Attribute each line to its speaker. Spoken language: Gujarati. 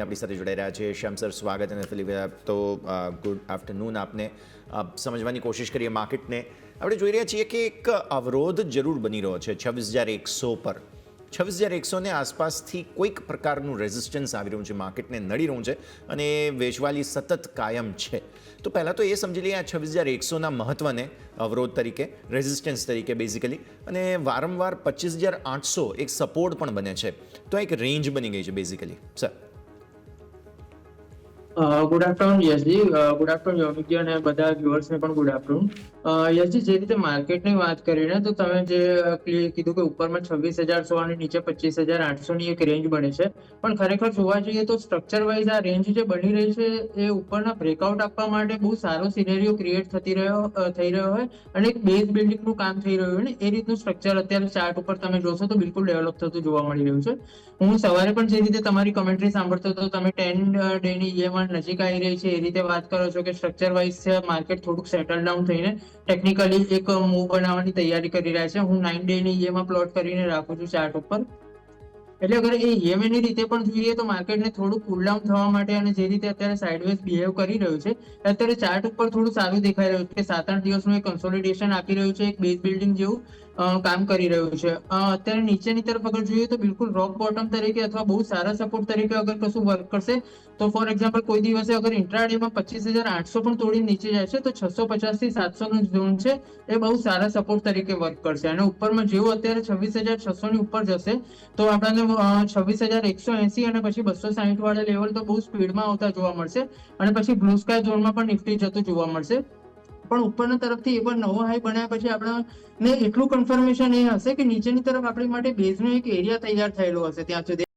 Speaker 1: મોરાણી આપણી સાથે જોડાઈ રહ્યા છે. શ્યામ સર, સ્વાગત. અને ફિલિપ તો ગુડ આફ્ટરનૂન. આપને સમજવાની કોશિશ કરીએ માર્કેટને. આપણે જોઈ રહ્યા છીએ કે એક અવરોધ જરૂર બની રહ્યો છે 26,100 પર. 26,100 ને આસપાસથી કોઈક પ્રકારનું રેઝિસ્ટન્સ આવી રહ્યું છે, માર્કેટને નડી રહ્યું છે અને વેચવાલી સતત કાયમ છે. તો પહેલાં તો એ સમજી લઈએ આ 26,100ના મહત્ત્વને અવરોધ તરીકે, રેઝિસ્ટન્સ તરીકે બેઝિકલી, અને વારંવાર 25,800 એક સપોર્ટ પણ બને છે. તો એક રેન્જ બની ગઈ છે basically. Sir,
Speaker 2: good afternoon Yashji. Good afternoon Yomikji અને બધા વ્યુઅર્સને પણ ગુડ આફ્ટરનૂન. યશજી, જે રીતે માર્કેટની વાત કરીને તો તમે જે કીધું કે ઉપરમાં 26,100 અને નીચે 25,800 ની એક રેન્જ બને છે, પણ ખરેખર જોવા જઈએ તો સ્ટ્રક્ચર વાઇઝ આ રેન્જ જે બની રહી છે એ ઉપરના બ્રેકઆઉટ આપવા માટે બહુ સારો સિનેરિયો ક્રિએટ થઈ રહ્યો હોય અને એક બેઝ બિલ્ડિંગનું કામ થઈ રહ્યું હોય ને એ રીતનું સ્ટ્રક્ચર અત્યારે ચાર્ટ ઉપર તમે જોશો તો બિલકુલ ડેવલપ થતું જોવા મળી રહ્યું છે. હું સવારે પણ જે રીતે તમારી કમેન્ટ્રી સાંભળતો હતો, તમે 10 ડેની ઈએમઆઈ નજીક આવી રહી છે એ રીતે વાત કરો છો કે સ્ટ્રક્ચર વાઇઝ માર્કેટ થોડુંક સેટલ ડાઉન થઈને ટેકનિકલી એક મૂવ બનાવવાની તૈયારી કરી રહ્યા છે. હું 9 ડેની ઈએમઆઈ પ્લોટ કરીને રાખું છું ચાર્ટ ઉપર. એટલે અગર એ ઈએમઆઈ ની રીતે પણ જોઈએ તો માર્કેટને થોડું કુલ ડાઉન થવા માટે અને જે રીતે અત્યારે સાઇડવેઝ બિહેવ કરી રહ્યું છે, અત્યારે ચાર્ટ ઉપર થોડું સારું દેખાઈ રહ્યું છે કે 7-8 દિવસનું એક કન્સોલિડેશન આપી રહ્યું છે, એક બેઝ બિલ્ડિંગ જેવું કામ કરી રહ્યું છે. અત્યારે નીચેની તરફ અગર જોઈએ તો બિલકુલ રોક બોટમ તરીકે અથવા બહુ સારા સપોર્ટ તરીકે અગર કશું વર્ક કરશે તો ફોર એક્ઝામ્પલ કોઈ દિવસે અગર ઇન્ટ્રાડેમાં 25,800 પણ તોડી નીચે જાય છે તો 650 થી 700 નો ઝોન છે એ બહુ સારા સપોર્ટ તરીકે વર્ક કરશે. અને ઉપરમાં જેવું અત્યારે 26,600 ની ઉપર જશે તો આપણને 26,180 અને પછી 260 વાળા લેવલ તો બહુ સ્પીડમાં આવતા જોવા મળશે અને પછી બ્લુ સ્કાય ઝોનમાં પણ નિફ્ટી જતું જોવા મળશે. પણ ઉપરના તરફથી એકવાર નવો હાઈ બનાવ્યા પછી આપણને એટલું કન્ફર્મેશન એ હશે કે નીચેની તરફ આપણી માટે બેઝનો એક એરિયા તૈયાર થયેલો હશે ત્યાં સુધી.